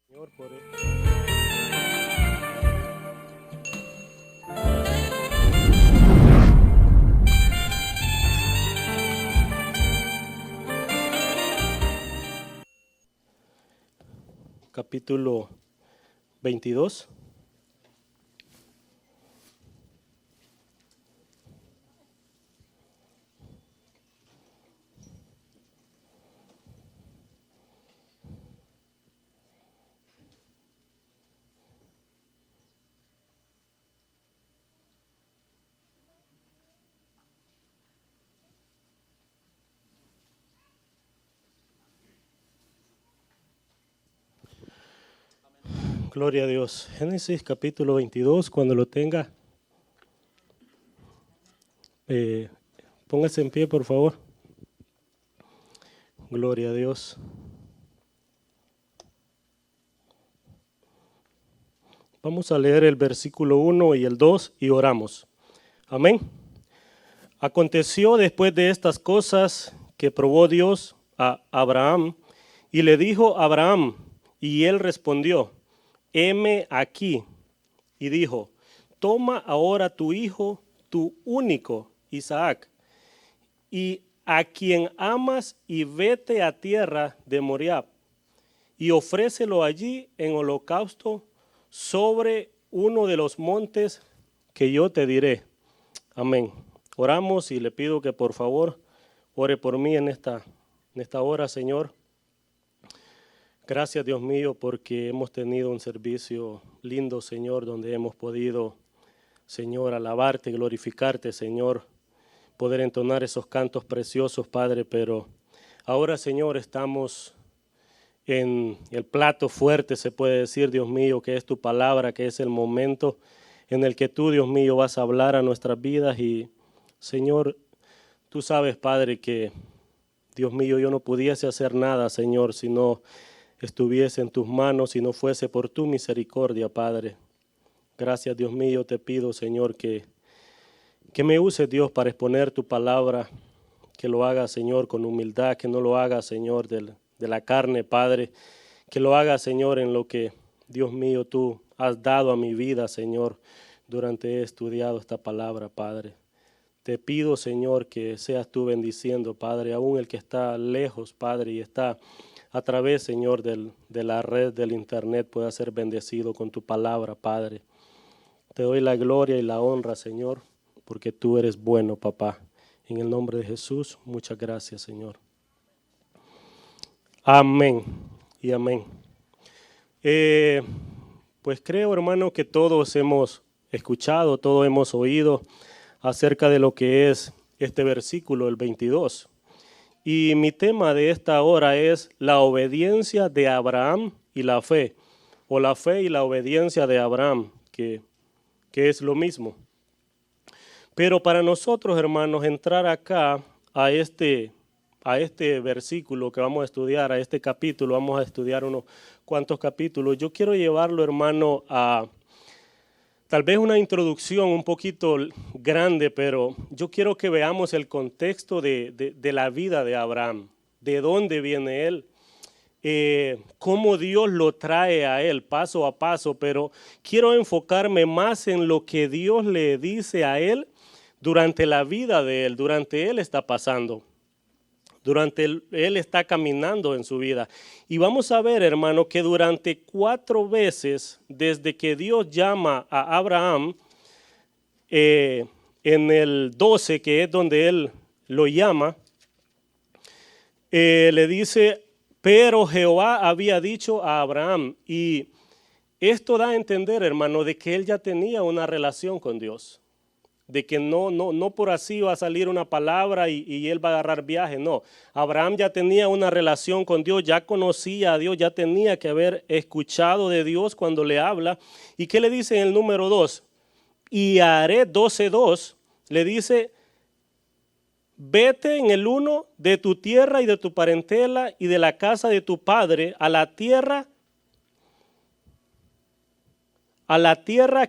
Señor, por esto. Capítulo 22. Gloria a Dios. Génesis capítulo 22, cuando lo tenga, póngase en pie, por favor. Gloria a Dios. Vamos a leer el versículo 1 y el 2 y oramos. Amén. Aconteció después de estas cosas que probó Dios a Abraham y le dijo a Abraham, y él respondió, heme aquí. Y dijo, toma ahora tu hijo, tu único, Isaac, y a quien amas, y vete a tierra de Moriab, y ofrécelo allí en holocausto sobre uno de los montes que yo te diré. Amén. Oramos y le pido que por favor ore por mí en esta hora, Señor. Gracias, Dios mío, porque hemos tenido un servicio lindo, Señor, donde hemos podido, Señor, alabarte, glorificarte, Señor, poder entonar esos cantos preciosos, Padre, pero ahora, Señor, estamos en el plato fuerte, se puede decir, Dios mío, que es tu palabra, que es el momento en el que tú, Dios mío, vas a hablar a nuestras vidas y, Señor, tú sabes, Padre, que, Dios mío, yo no pudiese hacer nada, Señor, si no estuviese en tus manos, si no fuese por tu misericordia, Padre. Gracias, Dios mío, te pido, Señor, que me uses, Dios, para exponer tu palabra, que lo haga, Señor, con humildad, que no lo haga, Señor, de la carne, Padre, que lo haga, Señor, en lo que, Dios mío, tú has dado a mi vida, Señor, durante he estudiado esta palabra, Padre. Te pido, Señor, que seas tú bendiciendo, Padre, aún el que está lejos, Padre, y está a través, Señor, de la red del internet, pueda ser bendecido con tu palabra, Padre. Te doy la gloria y la honra, Señor, porque tú eres bueno, papá. En el nombre de Jesús, muchas gracias, Señor. Amén y amén. Pues creo, hermano, que todos hemos escuchado, todos hemos oído acerca de lo que es este versículo, el 22. Y mi tema de esta hora es la obediencia de Abraham y la fe, o la fe y la obediencia de Abraham, que es lo mismo. Pero para nosotros, hermanos, entrar acá a este versículo que vamos a estudiar, a este capítulo, vamos a estudiar unos cuantos capítulos. Yo quiero llevarlo, hermano, a tal vez una introducción un poquito grande, pero yo quiero que veamos el contexto de la vida de Abraham, de dónde viene él, cómo Dios lo trae a él paso a paso, pero quiero enfocarme más en lo que Dios le dice a él durante la vida de él, durante él está pasando, durante él está caminando en su vida. Y vamos a ver, hermano, que durante 4 veces desde que Dios llama a Abraham, en el 12, que es donde él lo llama, le dice, pero Jehová había dicho a Abraham, y esto da a entender, hermano, de que él ya tenía una relación con Dios, de que no por así va a salir una palabra y él va a agarrar viaje, no. Abraham ya tenía una relación con Dios, ya conocía a Dios, ya tenía que haber escuchado de Dios cuando le habla. ¿Y qué le dice en el número 2? Y haré 12:2, le dice, vete en el 1 de tu tierra y de tu parentela y de la casa de tu padre a la tierra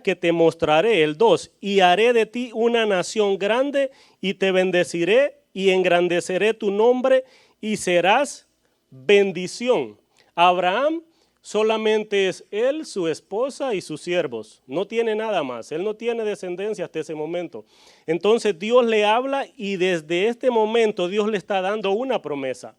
que te mostraré, el 2, y haré de ti una nación grande y te bendeciré y engrandeceré tu nombre y serás bendición. Abraham Solamente es él, su esposa y sus siervos. No tiene nada más. Él no tiene descendencia hasta ese momento. Entonces Dios le habla y desde este momento Dios le está dando una promesa.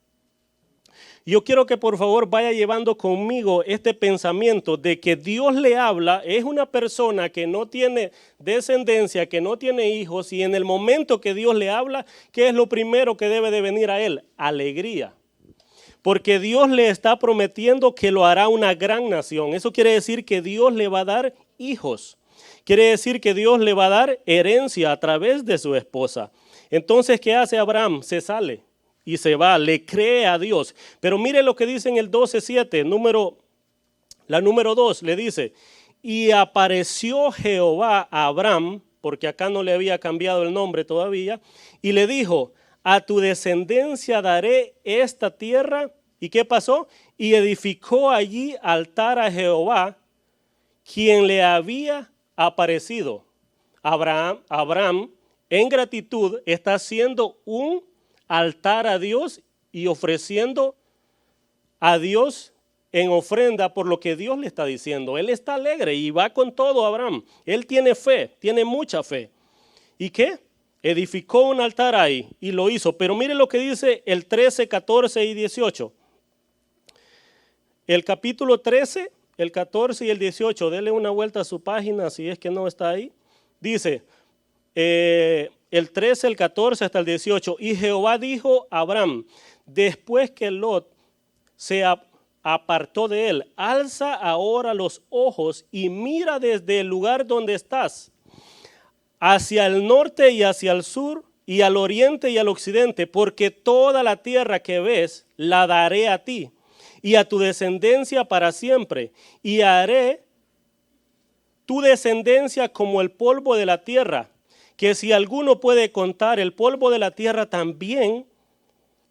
Yo quiero que por favor vaya llevando conmigo este pensamiento de que Dios le habla, es una persona que no tiene descendencia, que no tiene hijos, y en el momento que Dios le habla, ¿qué es lo primero que debe de venir a él? Alegría. Porque Dios le está prometiendo que lo hará una gran nación. Eso quiere decir que Dios le va a dar hijos. Quiere decir que Dios le va a dar herencia a través de su esposa. Entonces, ¿qué hace Abraham? Se sale y se va, le cree a Dios. Pero mire lo que dice en el 12:7, la número 2, le dice, y apareció Jehová a Abraham, porque acá no le había cambiado el nombre todavía, y le dijo, a tu descendencia daré esta tierra. ¿Y qué pasó? Y edificó allí altar a Jehová, quien le había aparecido. Abraham, en gratitud, está haciendo un altar a Dios y ofreciendo a Dios en ofrenda por lo que Dios le está diciendo. Él está alegre y va con todo Abraham. Él tiene fe, tiene mucha fe. ¿Y qué? Edificó un altar ahí y lo hizo. Pero mire lo que dice el 13, 14 y 18. El capítulo 13, el 14 y el 18. Dele una vuelta a su página si es que no está ahí. Dice el 13, el 14 hasta el 18. Y Jehová dijo a Abraham, después que Lot se apartó de él, alza ahora los ojos y mira desde el lugar donde estás, hacia el norte y hacia el sur, y al oriente y al occidente, porque toda la tierra que ves la daré a ti y a tu descendencia para siempre, y haré tu descendencia como el polvo de la tierra, que si alguno puede contar el polvo de la tierra, también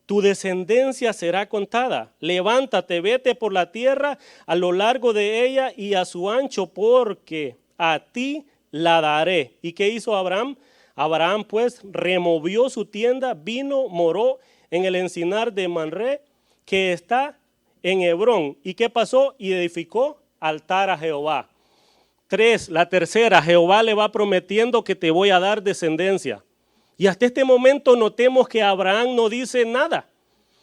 tu descendencia será contada. Levántate, vete por la tierra a lo largo de ella y a su ancho, porque a ti la daré. ¿Y qué hizo Abraham? Abraham pues removió su tienda, vino, moró en el encinar de Manré, que está en Hebrón. ¿Y qué pasó? Y edificó altar a Jehová. 3, la tercera, Jehová le va prometiendo que te voy a dar descendencia. Y hasta este momento notemos que Abraham no dice nada.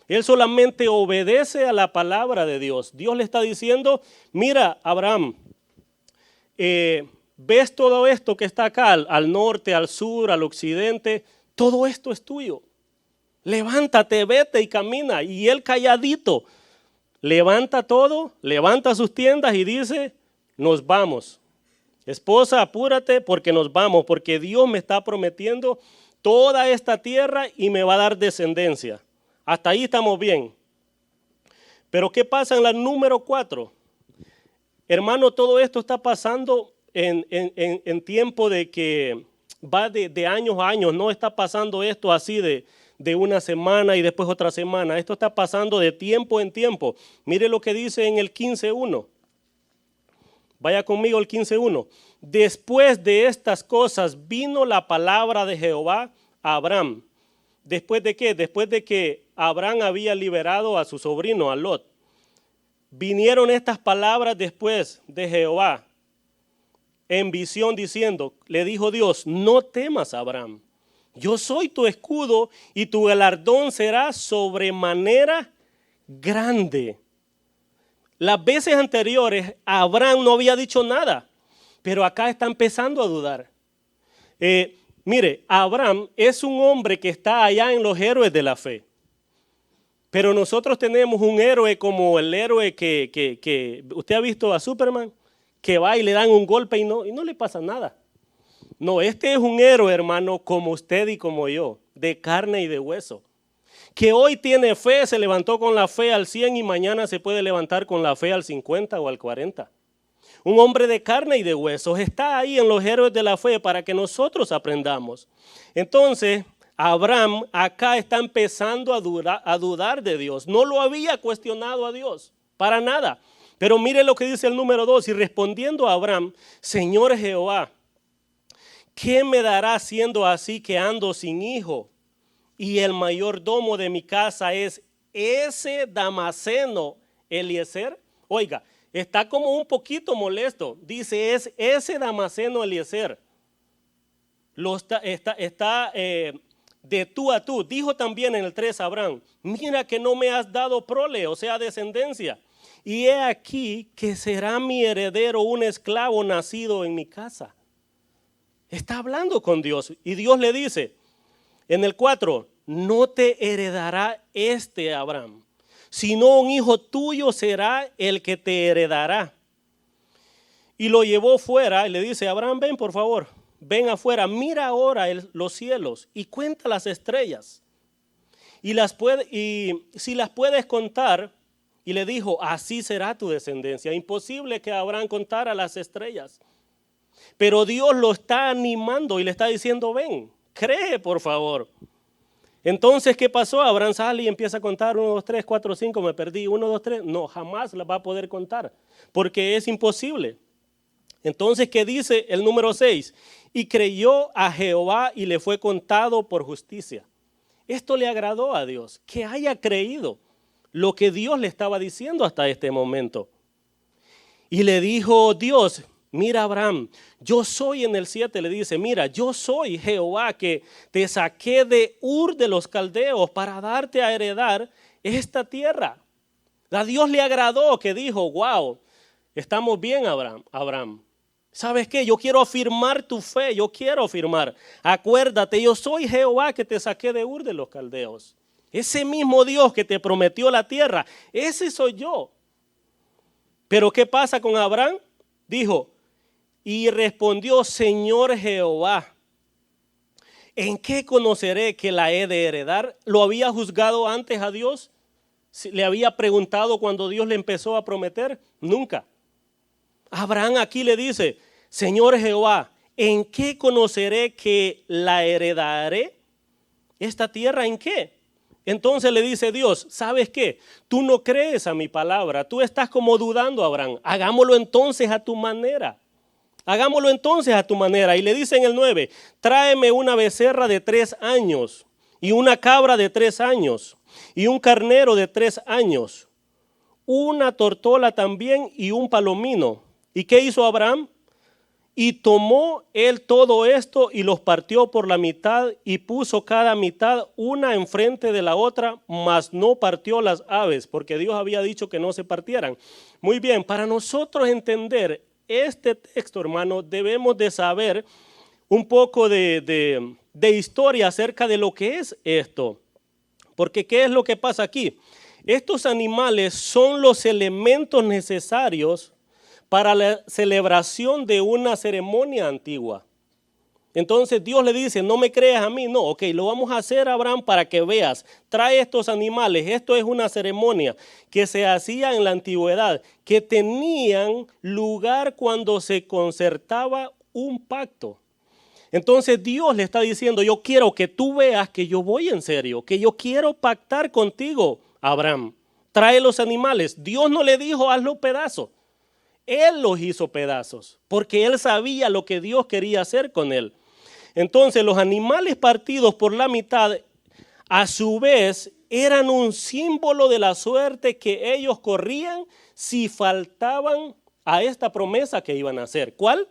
Él solamente obedece a la palabra de Dios. Dios le está diciendo, mira Abraham, ¿ves todo esto que está acá, al norte, al sur, al occidente? Todo esto es tuyo. Levántate, vete y camina. Y él calladito levanta todo, levanta sus tiendas y dice, nos vamos. Esposa, apúrate porque nos vamos, porque Dios me está prometiendo toda esta tierra y me va a dar descendencia. Hasta ahí estamos bien. Pero ¿qué pasa en la número 4? Hermano, todo esto está pasando en tiempo de que va de años a años. No está pasando esto así de una semana y después otra semana. Esto está pasando de tiempo en tiempo. Mire lo que dice en el 15:1. Vaya conmigo al 15:1. Después de estas cosas vino la palabra de Jehová a Abraham. ¿Después de qué? Después de que Abraham había liberado a su sobrino, a Lot. Vinieron estas palabras después de Jehová en visión diciendo, le dijo Dios, no temas, Abraham. Yo soy tu escudo y tu galardón será sobremanera grande. Las veces anteriores Abraham no había dicho nada, pero acá está empezando a dudar. Mire, Abraham es un hombre que está allá en los héroes de la fe. Pero nosotros tenemos un héroe como el héroe que usted ha visto a Superman, que va y le dan un golpe y no le pasa nada. No, este es un héroe, hermano, como usted y como yo, de carne y de hueso. Que hoy tiene fe, se levantó con la fe al 100 y mañana se puede levantar con la fe al 50 o al 40. Un hombre de carne y de huesos está ahí en los héroes de la fe para que nosotros aprendamos. Entonces, Abraham acá está empezando a dudar de Dios. No lo había cuestionado a Dios, para nada. Pero mire lo que dice el número 2. Y respondiendo a Abraham, Señor Jehová, ¿qué me dará siendo así que ando sin hijo? Y el mayordomo de mi casa es ese Damaseno Eliezer. Oiga, está como un poquito molesto. Dice, es ese Damaseno Eliezer. Está de tú a tú. Dijo también en el 3 Abraham, mira que no me has dado prole, o sea, descendencia. Y he aquí que será mi heredero un esclavo nacido en mi casa. Está hablando con Dios. Y Dios le dice en el 4, no te heredará Abraham, sino un hijo tuyo será el que te heredará. Y lo llevó fuera y le dice, Abraham, ven por favor, ven afuera, mira ahora los cielos y cuenta las estrellas. Y si las puedes contar, y le dijo, así será tu descendencia. Imposible que Abraham contara las estrellas. Pero Dios lo está animando y le está diciendo, ven, cree por favor. Entonces, ¿qué pasó? Abraham sale y empieza a contar 1, 2, 3, 4, 5, me perdí, 1, 2, 3. No, jamás la va a poder contar porque es imposible. Entonces, ¿qué dice el número 6? Y creyó a Jehová y le fue contado por justicia. Esto le agradó a Dios, que haya creído lo que Dios le estaba diciendo hasta este momento. Y le dijo Dios, mira Abraham, yo soy en el 7, le dice, mira, yo soy Jehová que te saqué de Ur de los Caldeos para darte a heredar esta tierra. A Dios le agradó que dijo, wow, estamos bien Abraham. ¿Sabes qué? Yo quiero afirmar tu fe, yo quiero afirmar. Acuérdate, yo soy Jehová que te saqué de Ur de los Caldeos. Ese mismo Dios que te prometió la tierra, ese soy yo. Pero ¿qué pasa con Abraham? Dijo, y respondió, Señor Jehová, ¿en qué conoceré que la he de heredar? ¿Lo había juzgado antes a Dios? ¿Le había preguntado cuando Dios le empezó a prometer? Nunca. Abraham aquí le dice, Señor Jehová, ¿en qué conoceré que la heredaré? ¿Esta tierra en qué? Entonces le dice Dios, ¿sabes qué? Tú no crees a mi palabra, tú estás como dudando, Abraham. Hagámoslo entonces a tu manera. Hagámoslo entonces a tu manera. Y le dice en el 9, tráeme una becerra de 3 años y una cabra de 3 años y un carnero de 3 años, una tortola también y un palomino. ¿Y qué hizo Abraham? Y tomó él todo esto y los partió por la mitad y puso cada mitad una enfrente de la otra, mas no partió las aves, porque Dios había dicho que no se partieran. Muy bien, para nosotros entender este texto, hermano, debemos de saber un poco de historia acerca de lo que es esto. Porque ¿qué es lo que pasa aquí? Estos animales son los elementos necesarios para la celebración de una ceremonia antigua. Entonces Dios le dice, no me creas a mí, no, ok, lo vamos a hacer, Abraham, para que veas, trae estos animales, esto es una ceremonia que se hacía en la antigüedad, que tenían lugar cuando se concertaba un pacto. Entonces Dios le está diciendo, yo quiero que tú veas que yo voy en serio, que yo quiero pactar contigo, Abraham, trae los animales. Dios no le dijo, hazlo pedazo. Él los hizo pedazos, porque él sabía lo que Dios quería hacer con él. Entonces los animales partidos por la mitad, a su vez, eran un símbolo de la suerte que ellos corrían si faltaban a esta promesa que iban a hacer. ¿Cuál?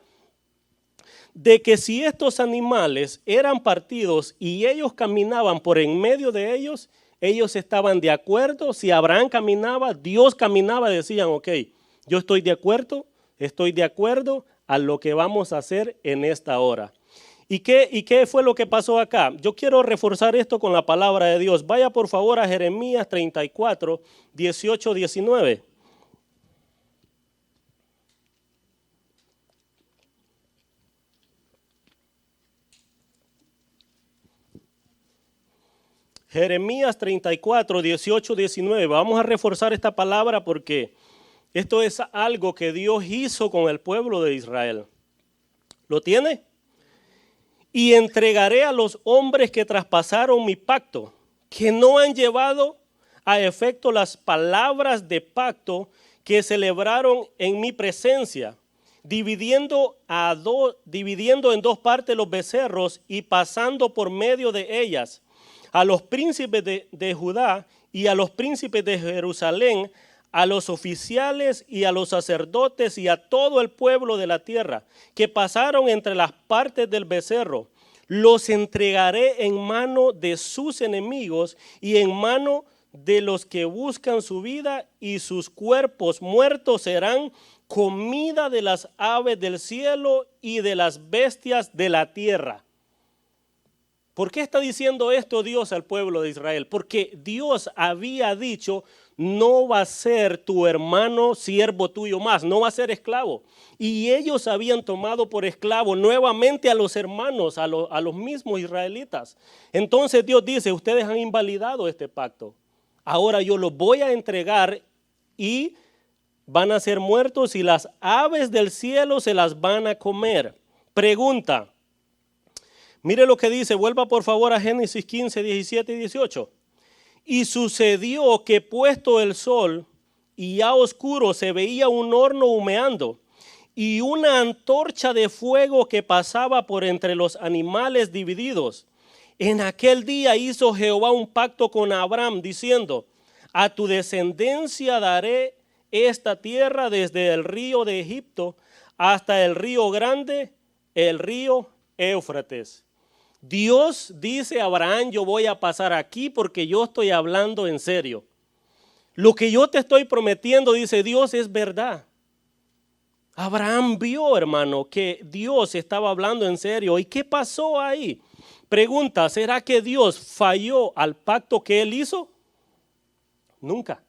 De que si estos animales eran partidos y ellos caminaban por en medio de ellos, ellos estaban de acuerdo. Si Abraham caminaba, Dios caminaba, decían, ok, yo estoy de acuerdo a lo que vamos a hacer en esta hora. ¿Y qué fue lo que pasó acá? Yo quiero reforzar esto con la palabra de Dios. Vaya por favor a Jeremías 34, 18, 19. Jeremías 34, 18, 19. Vamos a reforzar esta palabra porque esto es algo que Dios hizo con el pueblo de Israel. ¿Lo tiene? Y entregaré a los hombres que traspasaron mi pacto, que no han llevado a efecto las palabras de pacto que celebraron en mi presencia, dividiendo en 2 partes los becerros y pasando por medio de ellas a los príncipes de Judá y a los príncipes de Jerusalén, a los oficiales y a los sacerdotes y a todo el pueblo de la tierra que pasaron entre las partes del becerro. Los entregaré en mano de sus enemigos y en mano de los que buscan su vida, y sus cuerpos muertos serán comida de las aves del cielo y de las bestias de la tierra. ¿Por qué está diciendo esto Dios al pueblo de Israel? Porque Dios había dicho: no va a ser tu hermano siervo tuyo más, no va a ser esclavo. Y ellos habían tomado por esclavo nuevamente a los hermanos, a los mismos israelitas. Entonces Dios dice: ustedes han invalidado este pacto. Ahora yo los voy a entregar y van a ser muertos, y las aves del cielo se las van a comer. Pregunta. Mire lo que dice, vuelva por favor a Génesis 15, 17 y 18. Y sucedió que puesto el sol y ya oscuro, se veía un horno humeando y una antorcha de fuego que pasaba por entre los animales divididos. En aquel día hizo Jehová un pacto con Abraham, diciendo: a tu descendencia daré esta tierra desde el río de Egipto hasta el río grande, el río Éufrates. Dios dice a Abraham: yo voy a pasar aquí porque yo estoy hablando en serio. Lo que yo te estoy prometiendo, dice Dios, es verdad. Abraham vio, hermano, que Dios estaba hablando en serio. ¿Y qué pasó ahí? Pregunta, ¿será que Dios falló al pacto que él hizo? Nunca.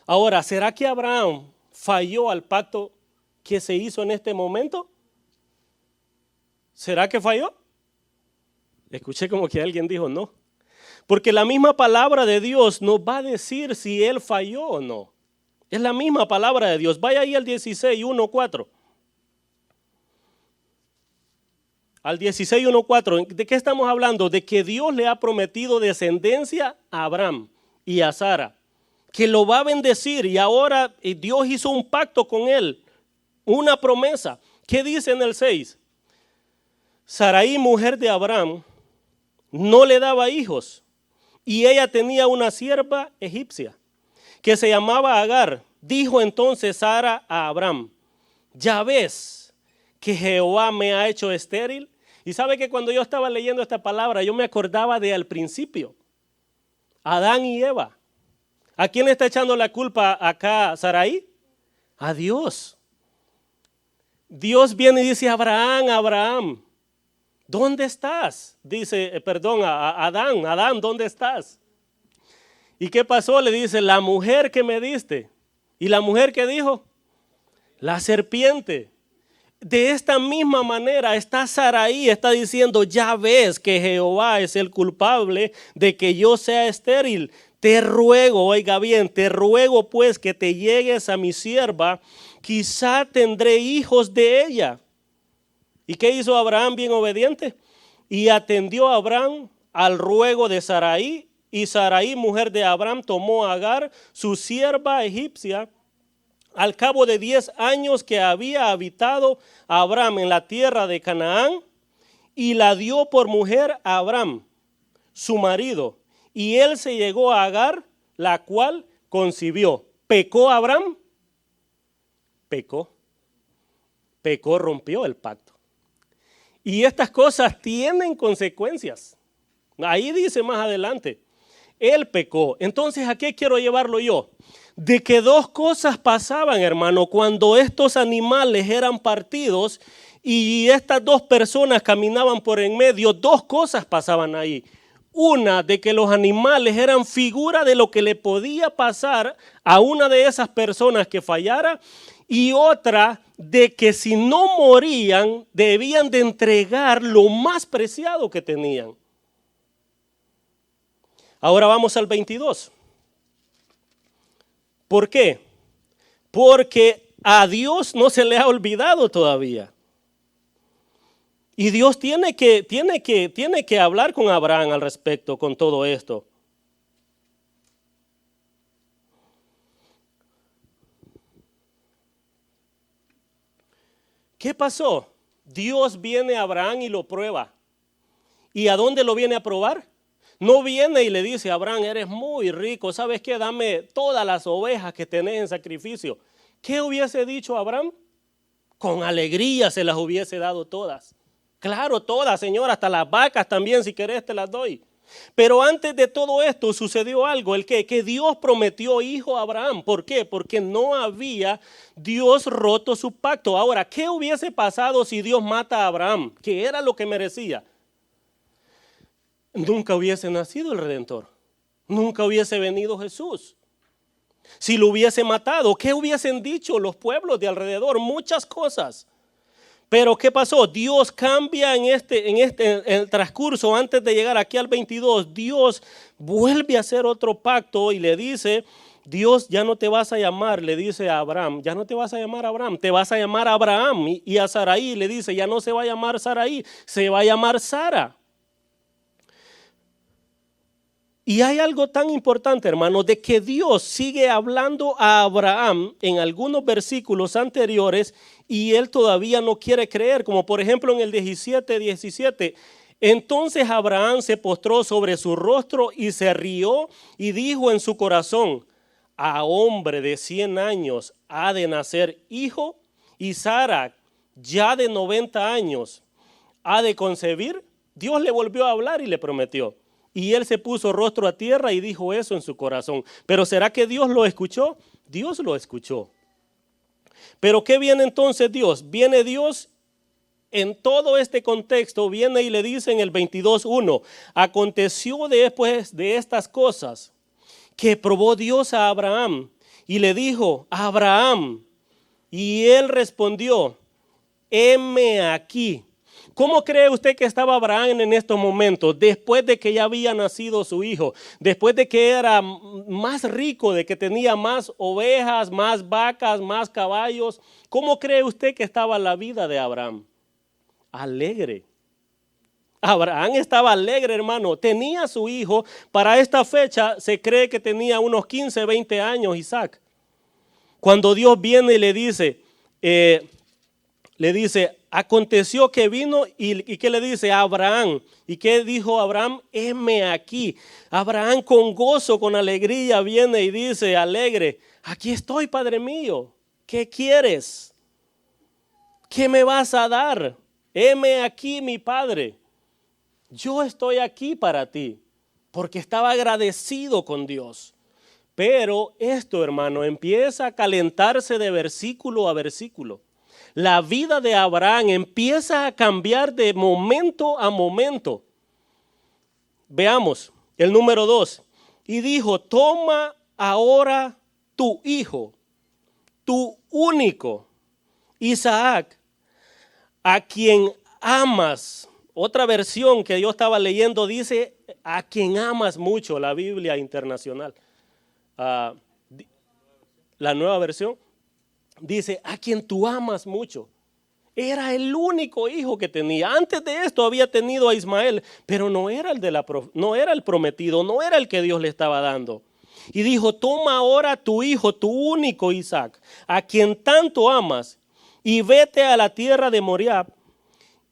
Ahora, ¿será que Abraham falló al pacto que se hizo en este momento? ¿Será que falló? Escuché como que alguien dijo no. Porque la misma palabra de Dios nos va a decir si él falló o no. Es la misma palabra de Dios. Vaya ahí al 16, 1, 4. Al 16, 1, 4. ¿De qué estamos hablando? De que Dios le ha prometido descendencia a Abraham y a Sara, que lo va a bendecir, y ahora Dios hizo un pacto con él, una promesa. ¿Qué dice en el 6? Sarai, mujer de Abraham, no le daba hijos, y ella tenía una sierva egipcia que se llamaba Agar. Dijo entonces Sara a Abraham: ya ves que Jehová me ha hecho estéril. Y sabe que cuando yo estaba leyendo esta palabra, yo me acordaba de al principio, Adán y Eva. ¿A quién le está echando la culpa acá Sarai? A Dios. Dios viene y dice: Abraham, Abraham, ¿dónde estás? Dice, a Adán, ¿dónde estás? ¿Y qué pasó? Le dice: la mujer que me diste. ¿Y la mujer qué dijo? La serpiente. De esta misma manera está Sarai, está diciendo: ya ves que Jehová es el culpable de que yo sea estéril. Te ruego, oiga bien, te ruego pues que te llegues a mi sierva, quizá tendré hijos de ella. ¿Y qué hizo Abraham? Bien obediente. Y atendió a Abraham al ruego de Sarai, y Sarai, mujer de Abraham, tomó a Agar, su sierva egipcia. Al cabo de 10 años que había habitado Abraham en la tierra de Canaán, y la dio por mujer a Abraham, su marido. Y él se llegó a Agar, la cual concibió. ¿Pecó Abraham? Pecó. Pecó, rompió el pacto. Y estas cosas tienen consecuencias. Ahí dice más adelante, él pecó. Entonces, ¿a qué quiero llevarlo yo? De que dos cosas pasaban, hermano, cuando estos animales eran partidos y estas dos personas caminaban por en medio. Dos cosas pasaban ahí. Una, de que los animales eran figura de lo que le podía pasar a una de esas personas que fallara, y otra, de que si no morían, debían de entregar lo más preciado que tenían. Ahora vamos al 22. ¿Por qué? Porque a Dios no se le ha olvidado todavía. Y Dios tiene que hablar con Abraham al respecto con todo esto. ¿Qué pasó? Dios viene a Abraham y lo prueba. ¿Y a dónde lo viene a probar? No viene y le dice a Abraham, eres muy rico, ¿sabes qué? Dame todas las ovejas que tenés en sacrificio. ¿Qué hubiese dicho Abraham? Con alegría se las hubiese dado todas. Claro, todas, Señor, hasta las vacas también, si querés te las doy. Pero antes de todo esto sucedió algo, que Dios prometió hijo a Abraham. ¿Por qué? Porque no había Dios roto su pacto. Ahora, ¿qué hubiese pasado si Dios mata a Abraham? Que era lo que merecía. Nunca hubiese nacido el Redentor. Nunca hubiese venido Jesús. Si lo hubiese matado, ¿qué hubiesen dicho los pueblos de alrededor? Muchas cosas. Pero ¿qué pasó? Dios cambia en el transcurso antes de llegar aquí al 22. Dios vuelve a hacer otro pacto y le dice, Dios, ya no te vas a llamar, le dice a Abraham, ya no te vas a llamar Abraham, te vas a llamar Abraham. Y a Saraí le dice, ya no se va a llamar Saraí, se va a llamar Sara. Y hay algo tan importante, hermano, de que Dios sigue hablando a Abraham en algunos versículos anteriores y él todavía no quiere creer, como por ejemplo en el 17. Entonces Abraham se postró sobre su rostro y se rió y dijo en su corazón, a hombre de 100 años ha de nacer hijo, y Sara ya de 90 años ha de concebir. Dios le volvió a hablar y le prometió. Y él se puso rostro a tierra y dijo eso en su corazón. Pero ¿será que Dios lo escuchó? Dios lo escuchó. Pero ¿qué viene entonces Dios? Viene Dios en todo este contexto, viene y le dice en el 22:1, aconteció después de estas cosas que probó Dios a Abraham y le dijo, Abraham, y él respondió, heme aquí. ¿Cómo cree usted que estaba Abraham en estos momentos? Después de que ya había nacido su hijo, después de que era más rico, de que tenía más ovejas, más vacas, más caballos. ¿Cómo cree usted que estaba la vida de Abraham? Alegre. Abraham estaba alegre, hermano. Tenía su hijo. Para esta fecha se cree que tenía unos 15, 20 años Isaac. Cuando Dios viene y le dice, aconteció que vino y ¿qué le dice a Abraham? ¿Y qué dijo Abraham? Heme aquí. Abraham con gozo, con alegría viene y dice, alegre, aquí estoy, Padre mío. ¿Qué quieres? ¿Qué me vas a dar? Heme aquí, mi Padre. Yo estoy aquí para ti, porque estaba agradecido con Dios. Pero esto, hermano, empieza a calentarse de versículo a versículo. La vida de Abraham empieza a cambiar de momento a momento. Veamos el número 2. Y dijo, toma ahora tu hijo, tu único, Isaac, a quien amas. Otra versión que yo estaba leyendo dice, a quien amas mucho, la Biblia Internacional. La nueva versión dice, a quien tú amas mucho. Era el único hijo que tenía. Antes de esto había tenido a Ismael, pero no era no era el prometido, no era el que Dios le estaba dando. Y dijo, toma ahora tu hijo, tu único Isaac, a quien tanto amas, y vete a la tierra de Moriab,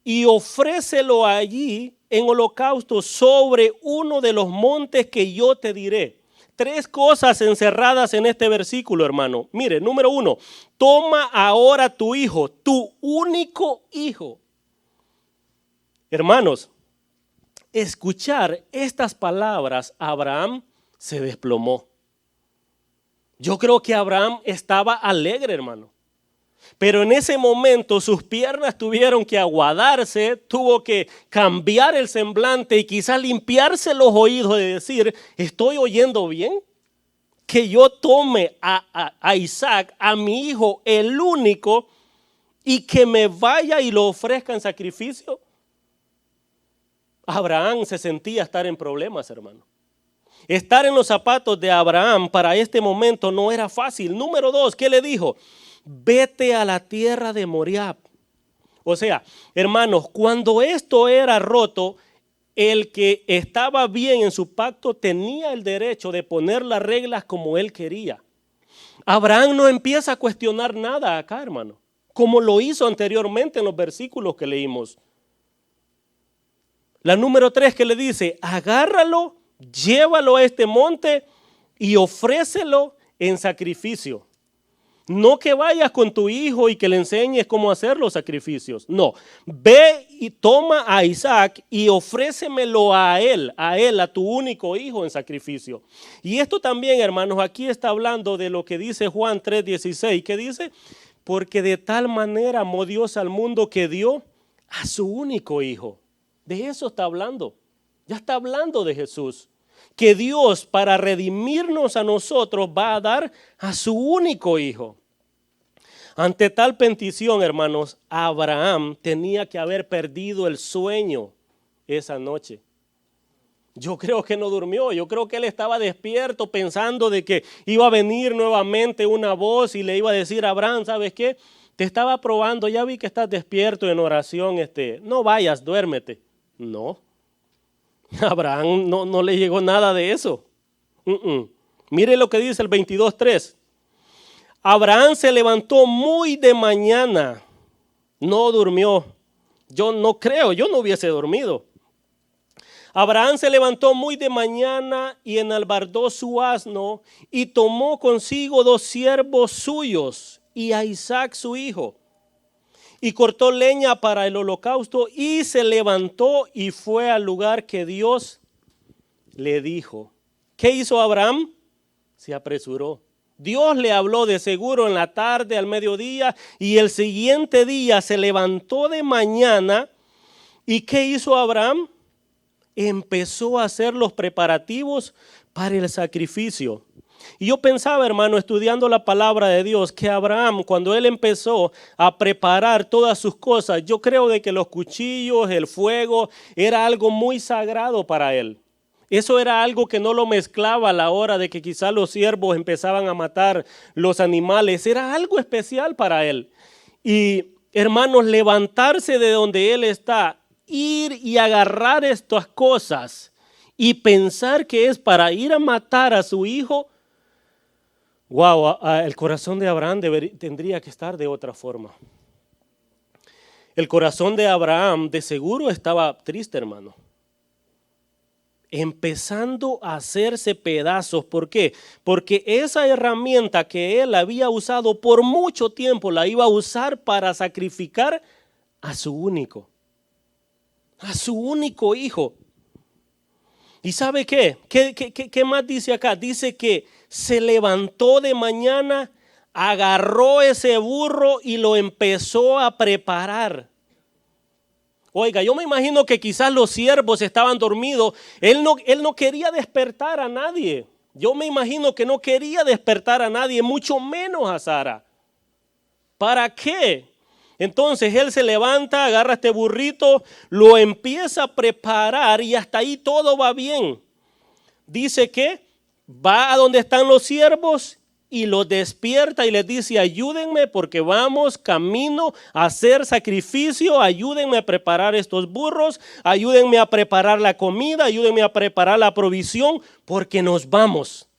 y ofrécelo allí en holocausto sobre uno de los montes que yo te diré. 3 cosas encerradas en este versículo, hermano. Mire, número 1, toma ahora tu hijo, tu único hijo. Hermanos, escuchar estas palabras, Abraham se desplomó. Yo creo que Abraham estaba alegre, hermano. Pero en ese momento sus piernas tuvieron que aguadarse, tuvo que cambiar el semblante y quizás limpiarse los oídos de decir, ¿estoy oyendo bien? Que yo tome a Isaac, a mi hijo, el único, y que me vaya y lo ofrezca en sacrificio. Abraham se sentía estar en problemas, hermano. Estar en los zapatos de Abraham para este momento no era fácil. Número 2, ¿qué le dijo? Vete a la tierra de Moriab. O sea, hermanos, cuando esto era roto, el que estaba bien en su pacto tenía el derecho de poner las reglas como él quería. Abraham no empieza a cuestionar nada acá, hermano, como lo hizo anteriormente en los versículos que leímos. La número 3 que le dice, agárralo, llévalo a este monte y ofrécelo en sacrificio. No que vayas con tu hijo y que le enseñes cómo hacer los sacrificios. No, ve y toma a Isaac y ofrécemelo a él, a tu único hijo en sacrificio. Y esto también, hermanos, aquí está hablando de lo que dice Juan 3:16, que dice, porque de tal manera amó Dios al mundo que dio a su único hijo. De eso está hablando. Ya está hablando de Jesús. Que Dios, para redimirnos a nosotros, va a dar a su único hijo. Ante tal petición, hermanos, Abraham tenía que haber perdido el sueño esa noche. Yo creo que no durmió, yo creo que él estaba despierto pensando de que iba a venir nuevamente una voz y le iba a decir a Abraham, ¿sabes qué? Te estaba probando, ya vi que estás despierto en oración, no vayas, duérmete. No. Abraham no le llegó nada de eso. Mire lo que dice el 22:3. Abraham se levantó muy de mañana, no durmió. Yo no creo, yo no hubiese dormido. Abraham se levantó muy de mañana y enalbardó su asno y tomó consigo 2 siervos suyos y a Isaac su hijo. Y cortó leña para el holocausto y se levantó y fue al lugar que Dios le dijo. ¿Qué hizo Abraham? Se apresuró. Dios le habló de seguro en la tarde, al mediodía, y el siguiente día se levantó de mañana. ¿Y qué hizo Abraham? Empezó a hacer los preparativos para el sacrificio. Y yo pensaba, hermano, estudiando la palabra de Dios, que Abraham, cuando él empezó a preparar todas sus cosas, yo creo de que los cuchillos, el fuego, era algo muy sagrado para él. Eso era algo que no lo mezclaba a la hora de que quizás los siervos empezaban a matar los animales. Era algo especial para él. Y hermanos, levantarse de donde él está, ir y agarrar estas cosas y pensar que es para ir a matar a su hijo, wow, el corazón de Abraham tendría que estar de otra forma. El corazón de Abraham de seguro estaba triste, hermano. Empezando a hacerse pedazos. ¿Por qué? Porque esa herramienta que él había usado por mucho tiempo la iba a usar para sacrificar a su único hijo. ¿Y sabe qué? ¿Qué más dice acá? Dice que se levantó de mañana, agarró ese burro y lo empezó a preparar. Oiga, yo me imagino que quizás los siervos estaban dormidos. Él no quería despertar a nadie. Yo me imagino que no quería despertar a nadie, mucho menos a Sara. ¿Para qué? Entonces él se levanta, agarra este burrito, lo empieza a preparar y hasta ahí todo va bien. Dice que va a donde están los siervos y los despierta y les dice, ayúdenme porque vamos camino a hacer sacrificio, ayúdenme a preparar estos burros, ayúdenme a preparar la comida, ayúdenme a preparar la provisión porque nos vamos.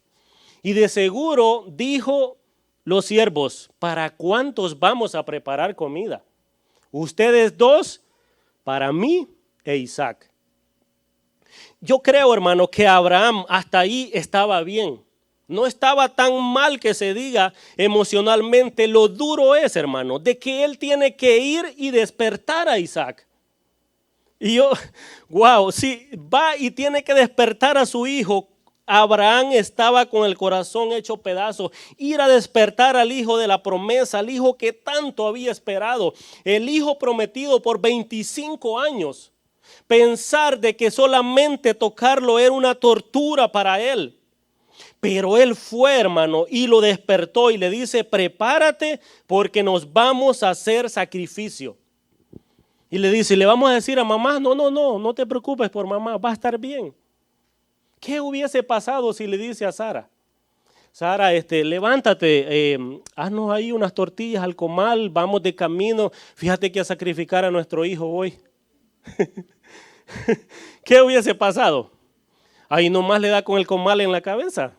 Y de seguro dijo los siervos, ¿para cuántos vamos a preparar comida? Ustedes 2, para mí e Isaac. Yo creo, hermano, que Abraham hasta ahí estaba bien. No estaba tan mal que se diga emocionalmente. Lo duro es, hermano, de que él tiene que ir y despertar a Isaac. Y yo, wow, si va y tiene que despertar a su hijo, Abraham estaba con el corazón hecho pedazos. Ir a despertar al hijo de la promesa, al hijo que tanto había esperado, el hijo prometido por 25 años. Pensar de que solamente tocarlo era una tortura para él. Pero él fue, hermano, y lo despertó y le dice, prepárate porque nos vamos a hacer sacrificio. Y le dice, le vamos a decir a mamá, no te preocupes por mamá, va a estar bien. ¿Qué hubiese pasado si le dice a Sara? Sara, levántate, haznos ahí unas tortillas al comal, vamos de camino, fíjate que a sacrificar a nuestro hijo hoy. ¿Qué hubiese pasado? Ahí nomás le da con el comal en la cabeza.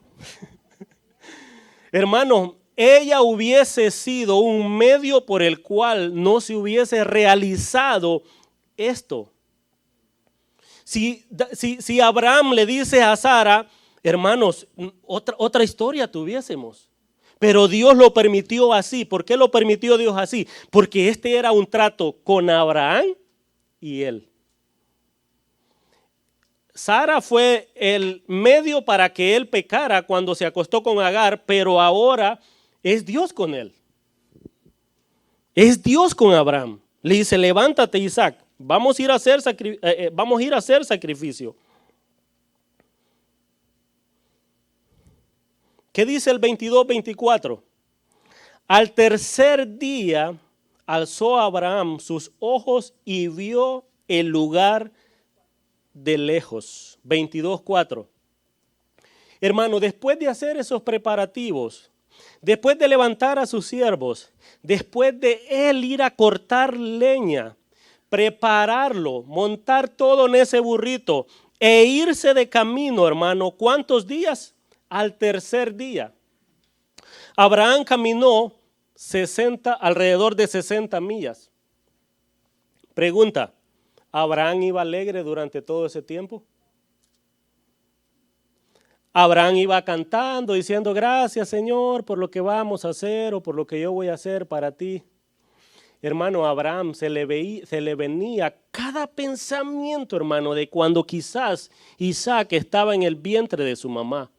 Hermano, ella hubiese sido un medio por el cual no se hubiese realizado esto. Si Abraham le dice a Sara, hermanos, otra historia tuviésemos. Pero Dios lo permitió así. ¿Por qué lo permitió Dios así? Porque este era un trato con Abraham y él. Sara fue el medio para que él pecara cuando se acostó con Agar, pero ahora es Dios con él. Es Dios con Abraham. Le dice, levántate, Isaac, vamos a ir a hacer sacrificio. ¿Qué dice el 22-24? Al tercer día alzó Abraham sus ojos y vio el lugar de lejos. 22:4. Hermano, después de hacer esos preparativos, después de levantar a sus siervos, después de él ir a cortar leña, prepararlo, montar todo en ese burrito e irse de camino, hermano, ¿cuántos días? Al tercer día. Abraham caminó alrededor de 60 millas. Pregunta, ¿Abraham iba alegre durante todo ese tiempo? Abraham iba cantando, diciendo, gracias Señor por lo que vamos a hacer o por lo que yo voy a hacer para ti. Hermano, a Abraham se le venía cada pensamiento, hermano, de cuando quizás Isaac estaba en el vientre de su mamá.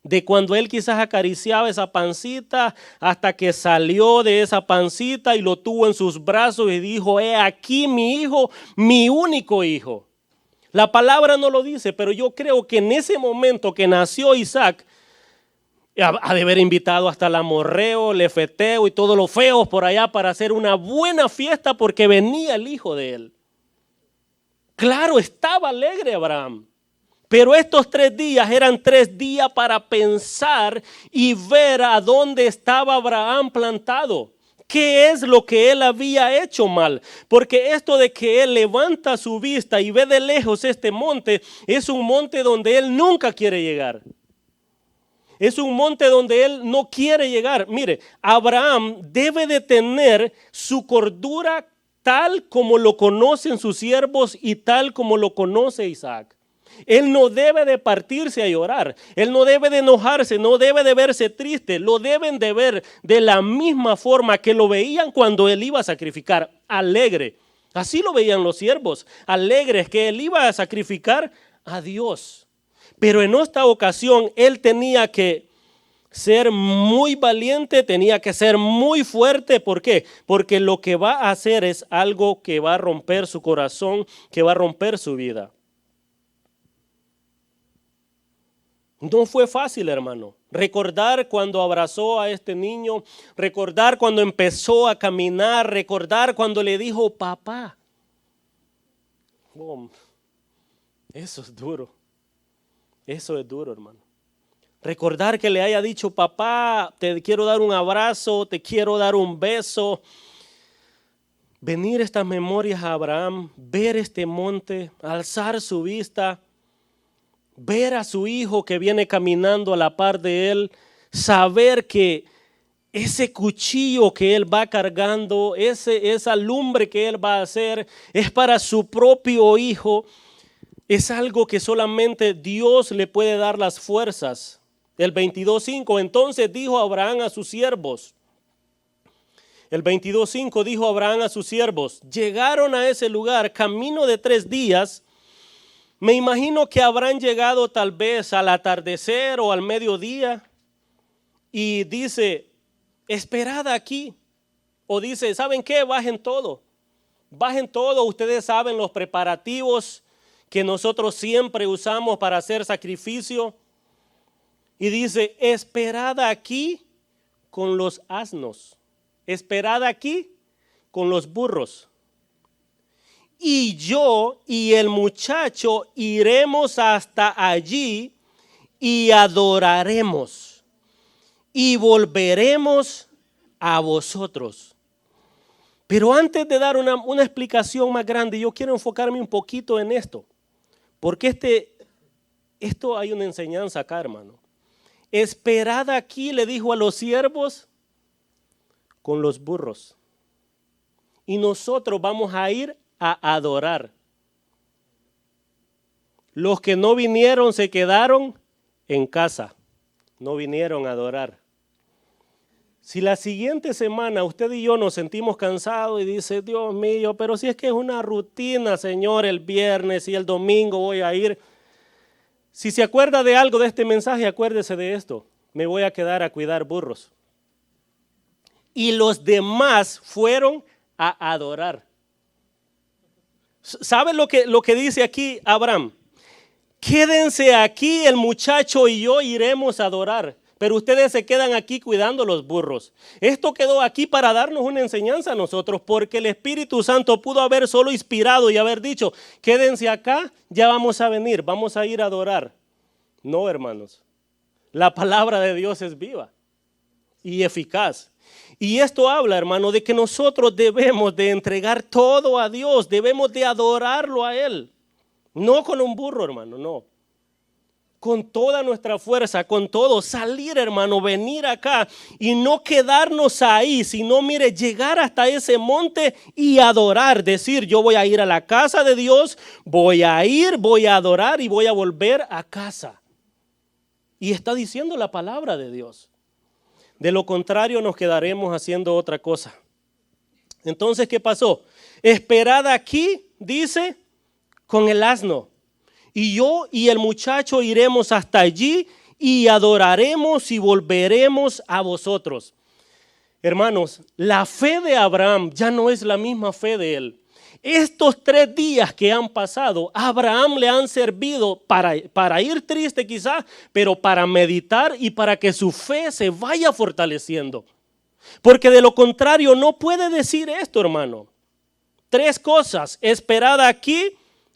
De cuando él quizás acariciaba esa pancita hasta que salió de esa pancita y lo tuvo en sus brazos y dijo, he aquí mi hijo, mi único hijo. La palabra no lo dice, pero yo creo que en ese momento que nació Isaac, ha de haber invitado hasta el amorreo, el efeteo y todos los feos por allá para hacer una buena fiesta porque venía el hijo de él. Claro, estaba alegre Abraham. Pero estos 3 días eran 3 días para pensar y ver a dónde estaba Abraham plantado. ¿Qué es lo que él había hecho mal? Porque esto de que él levanta su vista y ve de lejos este monte, es un monte donde él nunca quiere llegar. Es un monte donde él no quiere llegar. Mire, Abraham debe de tener su cordura tal como lo conocen sus siervos y tal como lo conoce Isaac. Él no debe de partirse a llorar, él no debe de enojarse, no debe de verse triste, lo deben de ver de la misma forma que lo veían cuando él iba a sacrificar, alegre. Así lo veían los siervos, alegres que él iba a sacrificar a Dios. Pero en esta ocasión él tenía que ser muy valiente, tenía que ser muy fuerte. ¿Por qué? Porque lo que va a hacer es algo que va a romper su corazón, que va a romper su vida. No fue fácil, hermano. Recordar cuando abrazó a este niño, recordar cuando empezó a caminar, recordar cuando le dijo papá. Oh, eso es duro. Eso es duro, hermano. Recordar que le haya dicho papá, te quiero dar un abrazo, te quiero dar un beso. Venir estas memorias a Abraham, ver este monte, alzar su vista, ver a su hijo que viene caminando a la par de él, saber que ese cuchillo que él va cargando, esa lumbre que él va a hacer, es para su propio hijo, es algo que solamente Dios le puede dar las fuerzas. El 22:5, entonces dijo Abraham a sus siervos. El 22:5 dijo Abraham a sus siervos, llegaron a ese lugar camino de 3 días. Me imagino que habrán llegado tal vez al atardecer o al mediodía y dice, esperad aquí. O dice, ¿saben qué? Bajen todo, ustedes saben los preparativos que nosotros siempre usamos para hacer sacrificio. Y dice, esperad aquí con los asnos, esperad aquí con los burros. Y yo y el muchacho iremos hasta allí y adoraremos y volveremos a vosotros. Pero antes de dar una explicación más grande, yo quiero enfocarme un poquito en esto. Porque esto hay una enseñanza acá, hermano. Esperad aquí, le dijo a los siervos, con los burros. Y nosotros vamos a ir a adorar. Los que no vinieron se quedaron en casa, no vinieron a adorar. Si la siguiente semana usted y yo nos sentimos cansados y dice, Dios mío, pero si es que es una rutina, Señor, el viernes y el domingo voy a ir. Si se acuerda de algo de este mensaje, acuérdese de esto. Me voy a quedar a cuidar burros. Y los demás fueron a adorar. ¿Sabe lo que dice aquí Abraham? Quédense aquí, el muchacho y yo iremos a adorar. Pero ustedes se quedan aquí cuidando los burros. Esto quedó aquí para darnos una enseñanza a nosotros, porque el Espíritu Santo pudo haber solo inspirado y haber dicho, quédense acá, ya vamos a venir, vamos a ir a adorar. No, hermanos, la palabra de Dios es viva y eficaz. Y esto habla, hermano, de que nosotros debemos de entregar todo a Dios, debemos de adorarlo a Él. No con un burro, hermano, no. Con toda nuestra fuerza, con todo, salir, hermano, venir acá y no quedarnos ahí, sino, mire, llegar hasta ese monte y adorar, decir, yo voy a ir a la casa de Dios, voy a ir, voy a adorar y voy a volver a casa. Y está diciendo la palabra de Dios. De lo contrario, nos quedaremos haciendo otra cosa. Entonces, ¿qué pasó? Esperad aquí, dice, con el asno. Y yo y el muchacho iremos hasta allí y adoraremos y volveremos a vosotros. Hermanos, la fe de Abraham ya no es la misma fe de él. Estos 3 días que han pasado, a Abraham le han servido para ir triste quizás, pero para meditar y para que su fe se vaya fortaleciendo. Porque de lo contrario no puede decir esto, hermano. 3 cosas, esperad aquí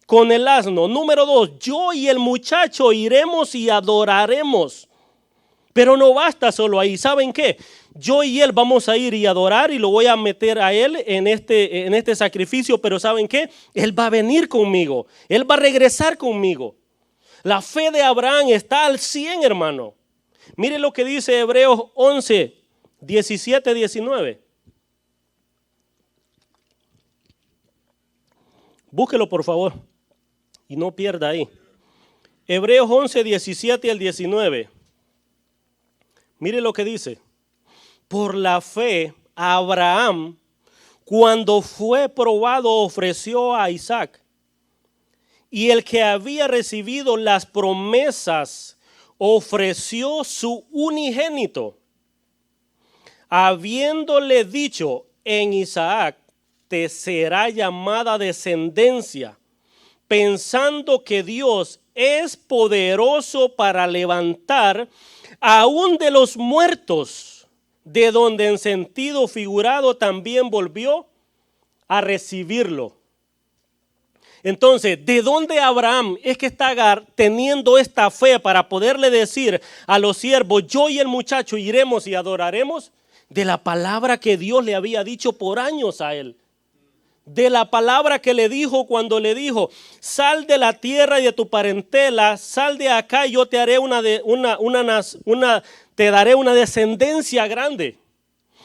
con el asno. Número 2, yo y el muchacho iremos y adoraremos. Pero no basta solo ahí. ¿Saben qué? Yo y él vamos a ir y adorar y lo voy a meter a él en este sacrificio. Pero ¿saben qué? Él va a venir conmigo. Él va a regresar conmigo. La fe de Abraham está al 100, hermano. Mire lo que dice Hebreos 11, 17, 19. Búsquelo, por favor. Y no pierda ahí. Hebreos 11, 17 al 19. Mire lo que dice. Por la fe, Abraham, cuando fue probado, ofreció a Isaac. Y el que había recibido las promesas, ofreció su unigénito, habiéndole dicho, en Isaac te será llamada descendencia, pensando que Dios es poderoso para levantar aún de los muertos, de donde en sentido figurado también volvió a recibirlo. Entonces, ¿de dónde Abraham es que está teniendo esta fe para poderle decir a los siervos, yo y el muchacho iremos y adoraremos? De la palabra que Dios le había dicho por años a él. De la palabra que le dijo cuando le dijo, sal de la tierra y de tu parentela, sal de acá y yo te haré te daré una descendencia grande.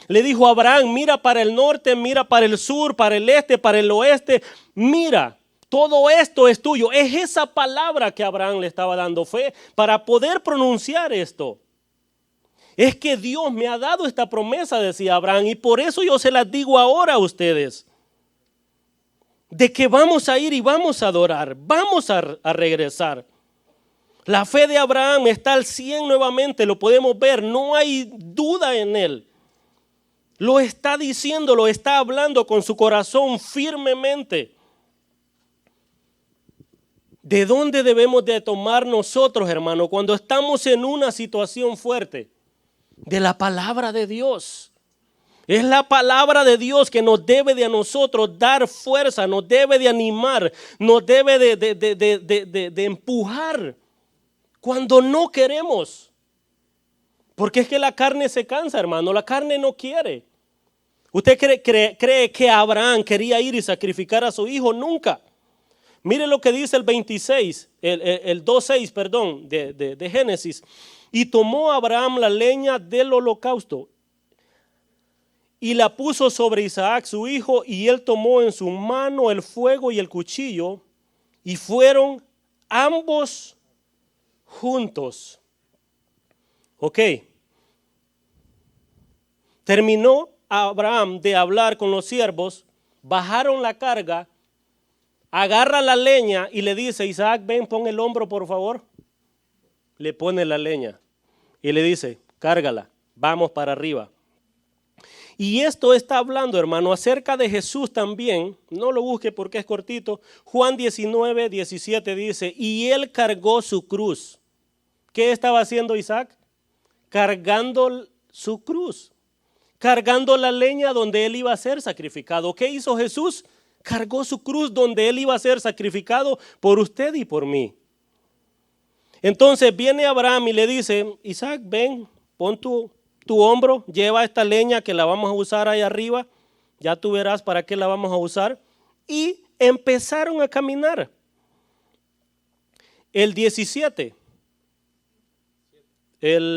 Le dijo a Abraham, mira para el norte, mira para el sur, para el este, para el oeste, mira. Todo esto es tuyo. Es esa palabra que Abraham le estaba dando fe para poder pronunciar esto. Es que Dios me ha dado esta promesa, decía Abraham, y por eso yo se las digo ahora a ustedes. De que vamos a ir y vamos a adorar, vamos a regresar. La fe de Abraham está al 100 nuevamente, lo podemos ver, no hay duda en él. Lo está diciendo, lo está hablando con su corazón firmemente. ¿De dónde debemos de tomar nosotros, hermano, cuando estamos en una situación fuerte? De la palabra de Dios. Es la palabra de Dios que nos debe de a nosotros dar fuerza, nos debe de animar, nos debe de empujar cuando no queremos. Porque es que la carne se cansa, hermano, la carne no quiere. ¿Usted cree que Abraham quería ir y sacrificar a su hijo? Nunca. Mire lo que dice el 26, el 2:6, perdón, de Génesis. Y tomó Abraham la leña del holocausto y la puso sobre Isaac su hijo, y él tomó en su mano el fuego y el cuchillo y fueron ambos juntos. Ok. Terminó Abraham de hablar con los siervos, bajaron la carga, agarra la leña y le dice, Isaac, ven, pon el hombro por favor. Le pone la leña y le dice, cárgala, vamos para arriba. Y esto está hablando, hermano, acerca de Jesús también. No lo busque porque es cortito. Juan 19, 17 dice, y él cargó su cruz. ¿Qué estaba haciendo Isaac? Cargando su cruz. Cargando la leña donde él iba a ser sacrificado. ¿Qué hizo Jesús? Cargó su cruz donde él iba a ser sacrificado por usted y por mí. Entonces viene Abraham y le dice, Isaac, ven, pon tu hombro, lleva esta leña que la vamos a usar ahí arriba, ya tú verás para qué la vamos a usar. Y empezaron a caminar. El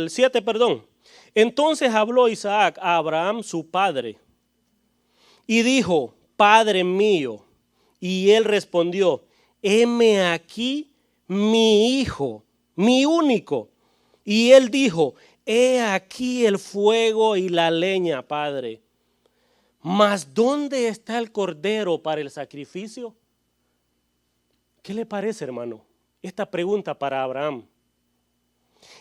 7, perdón. Entonces habló Isaac a Abraham, su padre, y dijo, Padre mío. Y él respondió, heme aquí mi hijo, mi único. Y él dijo, he aquí el fuego y la leña, Padre. Mas ¿dónde está el cordero para el sacrificio? ¿Qué le parece, hermano? Esta pregunta para Abraham.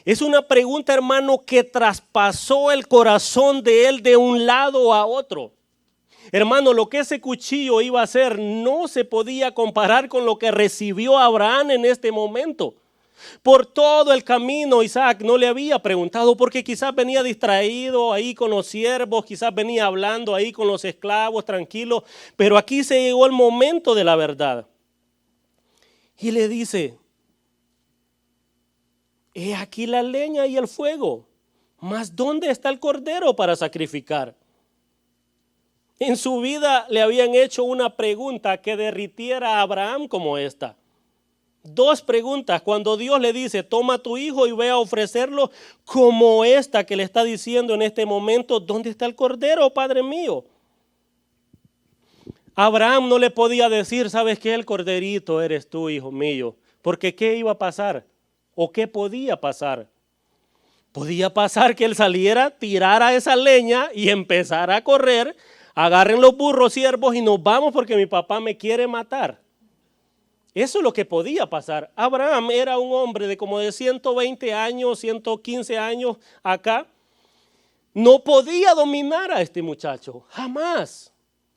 Es una pregunta, hermano, que traspasó el corazón de él de un lado a otro. Hermano, lo que ese cuchillo iba a hacer no se podía comparar con lo que recibió Abraham en este momento. Por todo el camino Isaac no le había preguntado porque quizás venía distraído ahí con los siervos, quizás venía hablando ahí con los esclavos tranquilo, pero aquí se llegó el momento de la verdad. Y le dice, he aquí la leña y el fuego, mas ¿dónde está el cordero para sacrificar? En su vida le habían hecho una pregunta que derritiera a Abraham como esta. Dos preguntas, cuando Dios le dice, toma tu hijo y ve a ofrecerlo, como esta que le está diciendo en este momento, ¿dónde está el cordero, Padre mío? Abraham no le podía decir, ¿sabes qué? El corderito eres tú, hijo mío, porque ¿qué iba a pasar? ¿O qué podía pasar? Podía pasar que él saliera, tirara esa leña y empezara a correr, agarren los burros, siervos y nos vamos porque mi papá me quiere matar. Eso es lo que podía pasar. Abraham era un hombre de como de 120 años, 115 años acá. No podía dominar a este muchacho, jamás.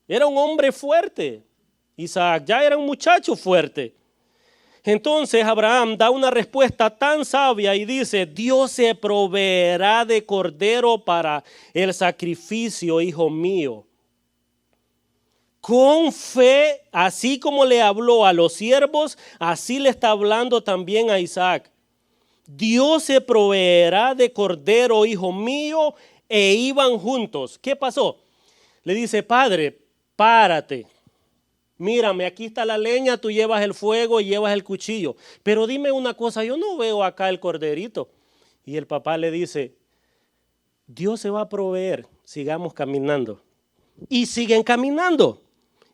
Era un hombre fuerte. Isaac ya era un muchacho fuerte. Entonces Abraham da una respuesta tan sabia y dice, Dios se proveerá de cordero para el sacrificio, hijo mío. Con fe, así como le habló a los siervos, así le está hablando también a Isaac. Dios se proveerá de cordero, hijo mío, e iban juntos. ¿Qué pasó? Le dice, Padre, párate. Mírame, aquí está la leña, tú llevas el fuego y llevas el cuchillo. Pero dime una cosa, yo no veo acá el corderito. Y el papá le dice, Dios se va a proveer, sigamos caminando. Y siguen caminando.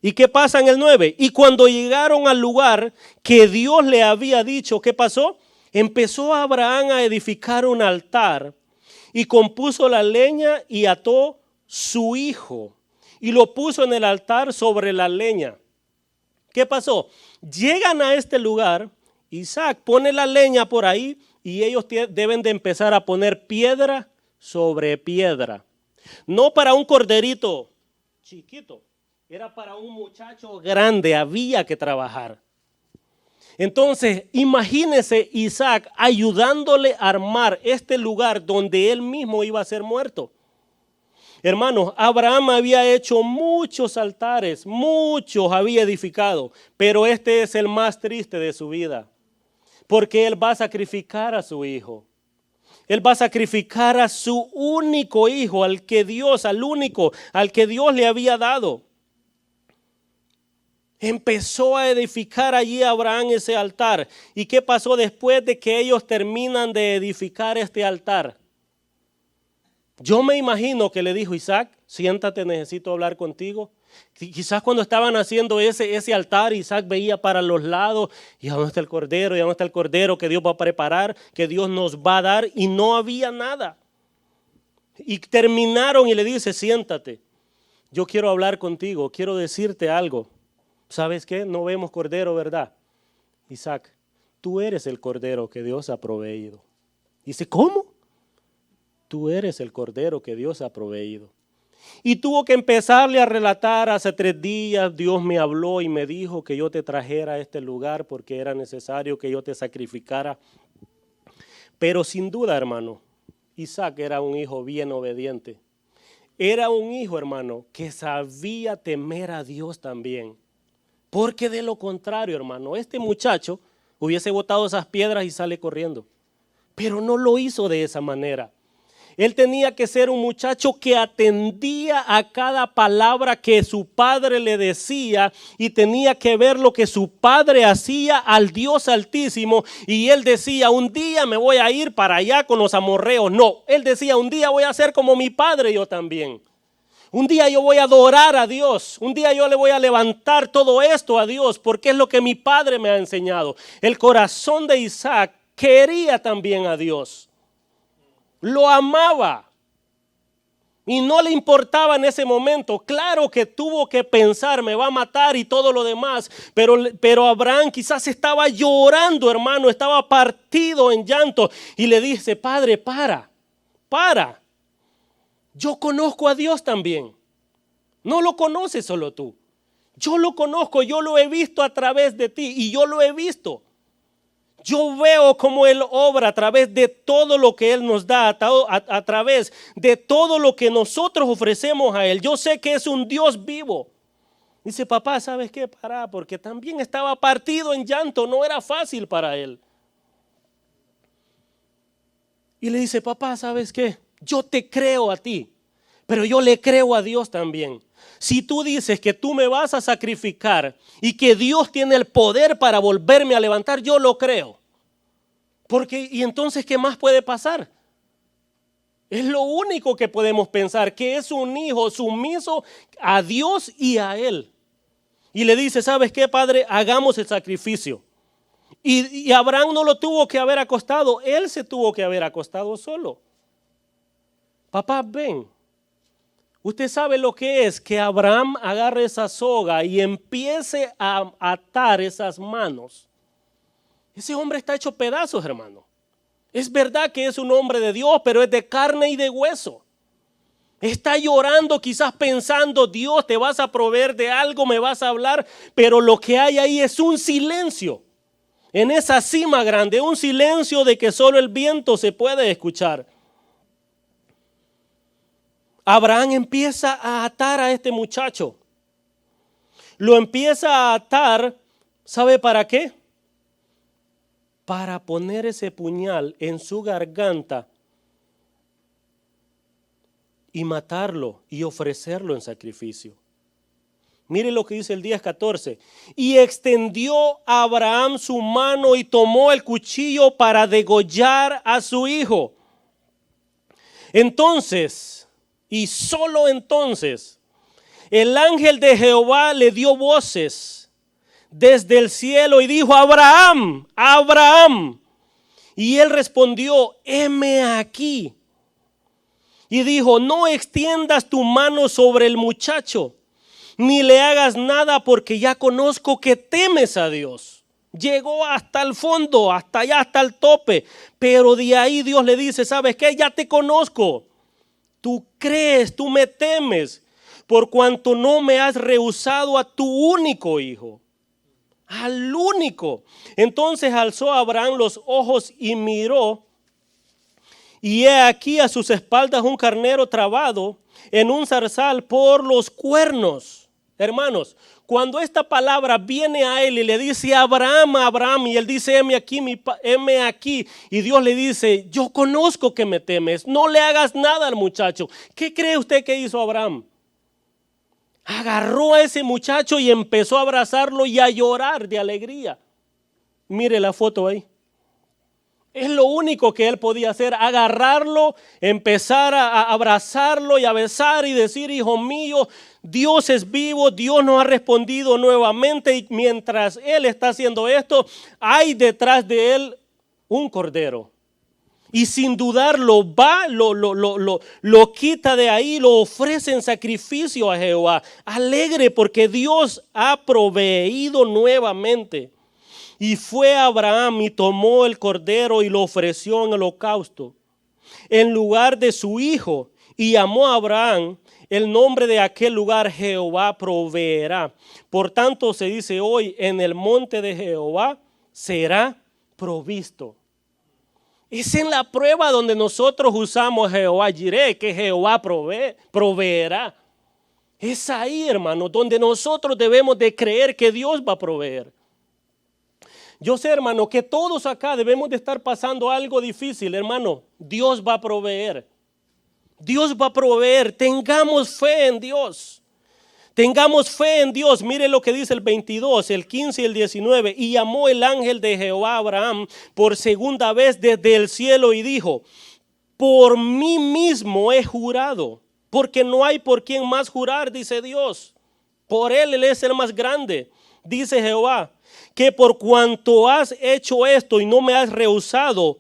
¿Y qué pasa en el 9? Y cuando llegaron al lugar que Dios le había dicho, ¿qué pasó? Empezó Abraham a edificar un altar y compuso la leña y ató su hijo y lo puso en el altar sobre la leña. ¿Qué pasó? Llegan a este lugar, Isaac pone la leña por ahí y ellos deben de empezar a poner piedra sobre piedra. No para un corderito chiquito. Era para un muchacho grande, había que trabajar. Entonces, imagínese Isaac ayudándole a armar este lugar donde él mismo iba a ser muerto. Hermanos, Abraham había hecho muchos altares, muchos había edificado, pero este es el más triste de su vida, porque él va a sacrificar a su hijo. Él va a sacrificar a su único hijo, al que Dios le había dado. Empezó a edificar allí Abraham ese altar. ¿Y qué pasó después de que ellos terminan de edificar este altar? Yo me imagino que le dijo, Isaac, siéntate, necesito hablar contigo. Quizás cuando estaban haciendo ese altar, Isaac veía para los lados, y ¿a dónde está el cordero? ¿Y a dónde está el cordero que Dios va a preparar, que Dios nos va a dar? Y no había nada. Y terminaron y le dice, siéntate, yo quiero hablar contigo, quiero decirte algo. ¿Sabes qué? No vemos cordero, ¿verdad? Isaac, tú eres el cordero que Dios ha proveído. Dice, ¿cómo? Tú eres el cordero que Dios ha proveído. Y tuvo que empezarle a relatar, hace 3 días Dios me habló y me dijo que yo te trajera a este lugar porque era necesario que yo te sacrificara. Pero sin duda, hermano, Isaac era un hijo bien obediente. Era un hijo, hermano, que sabía temer a Dios también. Porque de lo contrario, hermano, este muchacho hubiese botado esas piedras y sale corriendo. Pero no lo hizo de esa manera. Él tenía que ser un muchacho que atendía a cada palabra que su padre le decía y tenía que ver lo que su padre hacía al Dios Altísimo. Y él decía, un día me voy a ir para allá con los amorreos. No, él decía, un día voy a ser como mi padre yo también. Un día yo voy a adorar a Dios. Un día yo le voy a levantar todo esto a Dios porque es lo que mi padre me ha enseñado. El corazón de Isaac quería también a Dios. Lo amaba y no le importaba en ese momento. Claro que tuvo que pensar, me va a matar y todo lo demás, pero Abraham quizás estaba llorando, hermano, estaba partido en llanto y le dice, padre, para, yo conozco a Dios también, no lo conoces solo tú, yo lo conozco, yo lo he visto a través de ti y yo lo he visto. Yo veo cómo Él obra a través de todo lo que Él nos da, a través de todo lo que nosotros ofrecemos a Él. Yo sé que es un Dios vivo. Dice, papá, ¿sabes qué? Para, porque también estaba partido en llanto, no era fácil para él. Y le dice, papá, ¿sabes qué? Yo te creo a ti, pero yo le creo a Dios también. Si tú dices que tú me vas a sacrificar y que Dios tiene el poder para volverme a levantar, yo lo creo. Porque, ¿y entonces qué más puede pasar? Es lo único que podemos pensar, que es un hijo sumiso a Dios y a Él. Y le dice, ¿sabes qué, padre? Hagamos el sacrificio. Y Abraham no lo tuvo que haber acostado, él se tuvo que haber acostado solo. Papá, ven. Usted sabe lo que es que Abraham agarre esa soga y empiece a atar esas manos. Ese hombre está hecho pedazos, hermano. Es verdad que es un hombre de Dios, pero es de carne y de hueso. Está llorando, quizás pensando, Dios, te vas a proveer de algo, me vas a hablar, pero lo que hay ahí es un silencio. En esa cima grande, un silencio de que solo el viento se puede escuchar. Abraham empieza a atar a este muchacho. Lo empieza a atar, ¿sabe para qué? Para poner ese puñal en su garganta y matarlo y ofrecerlo en sacrificio. Mire lo que dice el 10:14. Y extendió a Abraham su mano y tomó el cuchillo para degollar a su hijo. Entonces, y solo entonces, el ángel de Jehová le dio voces desde el cielo y dijo, Abraham, Abraham. Y él respondió, heme aquí. Y dijo, no extiendas tu mano sobre el muchacho, ni le hagas nada porque ya conozco que temes a Dios. Llegó hasta el fondo, hasta allá, hasta el tope. Pero de ahí Dios le dice, ¿sabes qué? Ya te conozco. Tú crees, tú me temes, por cuanto no me has rehusado a tu único hijo. Al único. Entonces alzó Abraham los ojos y miró. Y he aquí a sus espaldas un carnero trabado en un zarzal por los cuernos. Hermanos, cuando esta palabra viene a él y le dice Abraham, Abraham, y él dice, heme aquí, y Dios le dice, yo conozco que me temes, no le hagas nada al muchacho. ¿Qué cree usted que hizo Abraham? Agarró a ese muchacho y empezó a abrazarlo y a llorar de alegría. Mire la foto ahí. Es lo único que él podía hacer, agarrarlo, empezar a abrazarlo y a besar y decir, hijo mío, Dios es vivo, Dios nos ha respondido nuevamente, y mientras él está haciendo esto, hay detrás de él un cordero. Y sin dudarlo va, lo quita de ahí, lo ofrece en sacrificio a Jehová. Alegre porque Dios ha proveído nuevamente. Y fue Abraham y tomó el cordero y lo ofreció en holocausto en lugar de su hijo. Y llamó a Abraham el nombre de aquel lugar: Jehová proveerá. Por tanto se dice hoy: en el monte de Jehová será provisto. Es en la prueba donde nosotros usamos Jehová Jireh, que Jehová proveerá. Es ahí, hermano, donde nosotros debemos de creer que Dios va a proveer. Yo sé, hermano, que todos acá debemos de estar pasando algo difícil, hermano. Dios va a proveer. Dios va a proveer. Tengamos fe en Dios. Tengamos fe en Dios. Mire lo que dice el 22, el 15 y el 19. Y llamó el ángel de Jehová a Abraham por segunda vez desde el cielo y dijo: por mí mismo he jurado, porque no hay por quien más jurar, dice Dios. Por él es el más grande, dice Jehová, que por cuanto has hecho esto y no me has rehusado,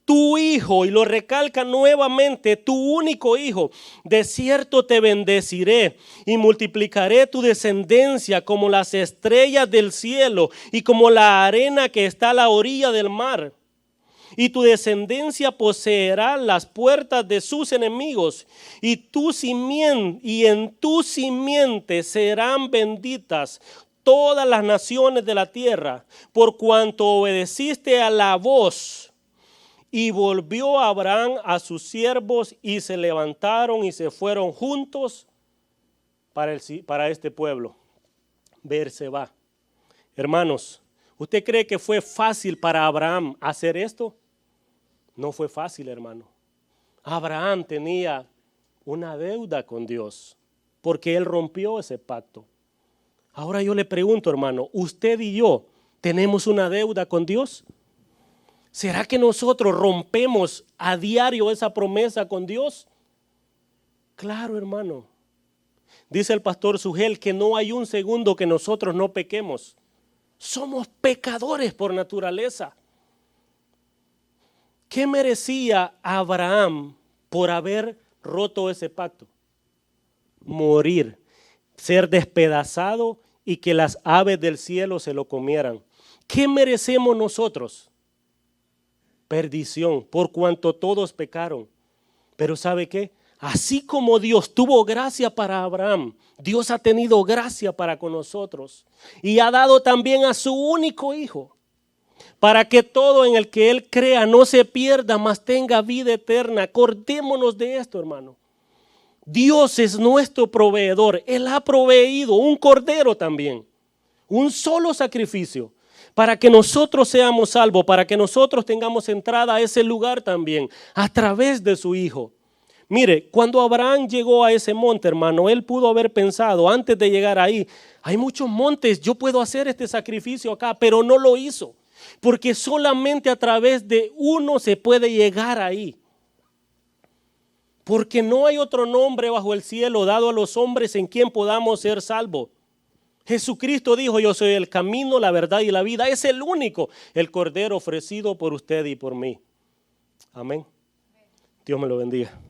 tu hijo, y lo recalca nuevamente, tu único hijo, de cierto te bendeciré y multiplicaré tu descendencia como las estrellas del cielo y como la arena que está a la orilla del mar. Y tu descendencia poseerá las puertas de sus enemigos, y en tu simiente serán benditas todas las naciones de la tierra, por cuanto obedeciste a la voz. Y volvió Abraham a sus siervos y se levantaron y se fueron juntos para este pueblo, Beerseba. Hermanos, ¿usted cree que fue fácil para Abraham hacer esto? No fue fácil, hermano. Abraham tenía una deuda con Dios porque él rompió ese pacto. Ahora yo le pregunto, hermano, ¿usted y yo tenemos una deuda con Dios? ¿Será que nosotros rompemos a diario esa promesa con Dios? Claro, hermano. Dice el pastor Sugel que no hay un segundo que nosotros no pequemos. Somos pecadores por naturaleza. ¿Qué merecía Abraham por haber roto ese pacto? Morir, ser despedazado y que las aves del cielo se lo comieran. ¿Qué merecemos nosotros? Perdición, por cuanto todos pecaron. Pero ¿sabe qué? Así como Dios tuvo gracia para Abraham, Dios ha tenido gracia para con nosotros y ha dado también a su único hijo, para que todo en el que él crea no se pierda, mas tenga vida eterna. Acordémonos de esto, hermano. Dios es nuestro proveedor. Él ha proveído un cordero también, un solo sacrificio, para que nosotros seamos salvos, para que nosotros tengamos entrada a ese lugar también, a través de su hijo. Mire, cuando Abraham llegó a ese monte, hermano, él pudo haber pensado antes de llegar ahí: hay muchos montes, yo puedo hacer este sacrificio acá, pero no lo hizo. Porque solamente a través de uno se puede llegar ahí. Porque no hay otro nombre bajo el cielo dado a los hombres en quien podamos ser salvos. Jesucristo dijo: yo soy el camino, la verdad y la vida. Es el único, el cordero ofrecido por usted y por mí. Amén. Dios me lo bendiga.